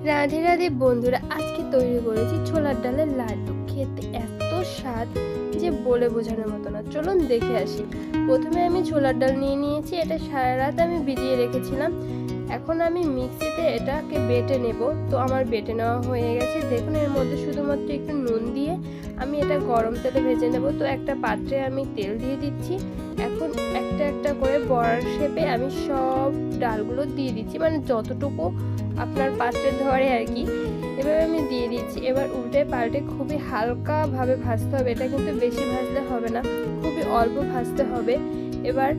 রাধে রাধে বন্ধুরা, আজকে তৈরি করেছি ছোলার ডালের লাড্ডু। খেতে এত স্বাদ যে বলে বোঝানোর মতো না। চলুন দেখে আসি। প্রথমে আমি ছোলার ডাল নিয়ে নিয়েছি, এটা সারা রাত আমি ভিজিয়ে রেখেছিলাম। এখন আমি মিক্সিতে এটাকে বেটে নেব। তো আমার বেটে নেওয়া হয়ে গেছে। দেখুন, এর মধ্যে শুধুমাত্র একটু নুন দিয়ে আমি এটা গরম তেলে ভেজে নেব। তো একটা পাত্রে আমি তেল দিয়ে দিচ্ছি। এখন একটা একটা করে বড়ার শেপে আমি সব ডালগুলো দিয়ে দিচ্ছি, মানে যতটুকু আপনার পাত্রে ধরে আর কি। এভাবে আমি দিয়ে দিচ্ছি। এবার উল্টে পাল্টে খুবই হালকাভাবে ভাজতে হবে। এটা কিন্তু বেশি ভাজলে হবে না, খুবই অল্প ভাজতে হবে। এবার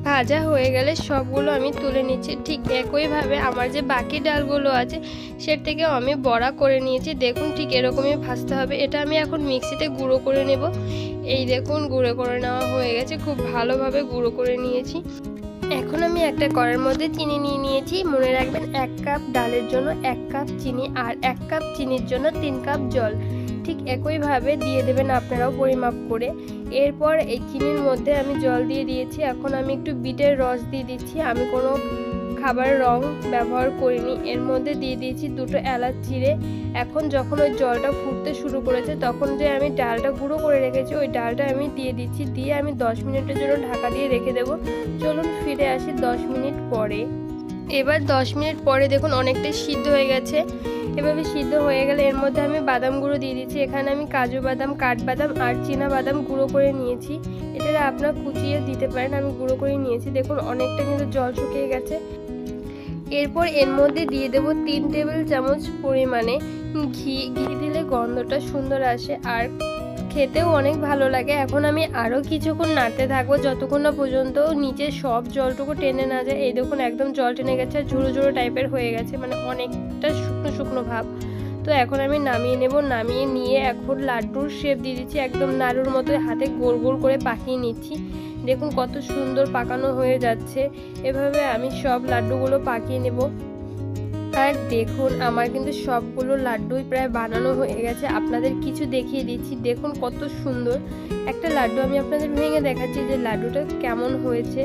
ভাজা হয়ে গেলে সবগুলো আমি তুলে নিচ্ছি। ঠিক একইভাবে আমার যে বাকি ডালগুলো আছে সেটা থেকেও আমি বড়া করে নিয়েছি। দেখুন, ঠিক এরকমই ভাজতে হবে। এটা আমি এখন মিক্সিতে গুঁড়ো করে নেব। এই দেখুন, গুঁড়ো করে নেওয়া হয়ে গেছে, খুব ভালোভাবে গুঁড়ো করে নিয়েছি। এখন আমি একটা কড়াইয়ের মধ্যে চিনি নিয়ে নিয়েছি। মনে রাখবেন, 1 কাপ ডালের জন্য 1 কাপ চিনি, আর 1 কাপ চিনির জন্য 3 কাপ জল। ঠিক একইভাবে দিয়ে দেবেন আপনারাও পরিমাপ করে। এরপর এই চিনির মধ্যে আমি জল দিয়ে দিয়েছি। এখন আমি একটু বিটের রস দিয়ে দিচ্ছি। আমি কোনো খাবারের রং ব্যবহার করিনি। এর মধ্যে দিয়ে দিয়েছি 2টো এলাচ চিড়ে। এখন যখন ওই জলটা ফুটতে শুরু করেছে, তখন যে আমি ডালটা গুঁড়ো করে রেখেছি ওই ডালটা আমি দিয়ে দিচ্ছি। দিয়ে আমি 10 মিনিটের জন্য ঢাকা দিয়ে রেখে দেবো। চলুন ফিরে আসি 10 মিনিট পরে। এবার 10 মিনিট পরে দেখুন অনেকটাই সিদ্ধ হয়ে গেছে। এভাবে সিদ্ধ হয়ে গেলে এর মধ্যে আমি বাদাম গুঁড়ো দিয়ে দিচ্ছি। এখানে আমি কাজু বাদাম, কাঠবাদাম আর চীনা বাদাম গুঁড়ো করে নিয়েছি। এটা আপনারা কুচিয়ে দিতে পারেন, আমি গুঁড়ো করে নিয়েছি। দেখুন অনেকটা কিন্তু জল শুকিয়ে গেছে। এরপর এর মধ্যে দিয়ে দেব 3 টেবিল চামচ পরিমাণে ঘি। ঘি দিলে গন্ধটা সুন্দর আসে আর খেতেও অনেক ভালো লাগে। এখন আমি আরও কিছুক্ষণ নাড়তে থাকবো, যতক্ষণ না পর্যন্ত নিচে সব জলটুকু টেনে না যায়। এই দেখুন, একদম জল টেনে গেছে আর ঝুড়ো ঝুড়ো টাইপের হয়ে গেছে, মানে অনেকটা শুকনো শুকনো ভাব। তো এখন আমি নামিয়ে নেব। নামিয়ে নিয়ে এখন লাড্ডুর শেপ দিয়ে দিচ্ছি। একদম নাড়ুর মতো হাতে গোল গোল করে পাকিয়ে নিচ্ছি। দেখুন কত সুন্দর পাকানো হয়ে যাচ্ছে। এভাবে আমি সব লাড্ডুগুলো পাকিয়ে নেব। আর দেখুন, আমার কিন্তু সবগুলো লাড্ডুই প্রায় বানানো হয়ে গেছে। আপনাদের কিছু দেখিয়ে দিচ্ছি। দেখুন কত সুন্দর একটা লাড্ডু। আমি আপনাদের ভেঙে দেখাচ্ছি যে লাড্ডুটা কেমন হয়েছে।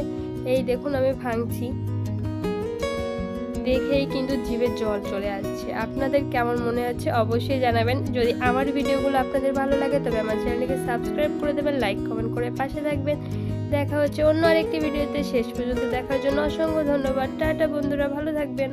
এই দেখুন, আমি ভাঙছি, দেখেই কিন্তু জিভে জল চলে আসছে। আপনাদের কেমন মনে হচ্ছে অবশ্যই জানাবেন। যদি আমার ভিডিওগুলো আপনাদের ভালো লাগে তবে আমার চ্যানেলটিকে সাবস্ক্রাইব করে দেবেন, লাইক কমেন্ট করে পাশে থাকবেন। দেখা হচ্ছে অন্য আরেকটি ভিডিওতে। শেষ পর্যন্ত দেখার জন্য অসংখ্য ধন্যবাদ। টাটা বন্ধুরা, ভালো থাকবেন।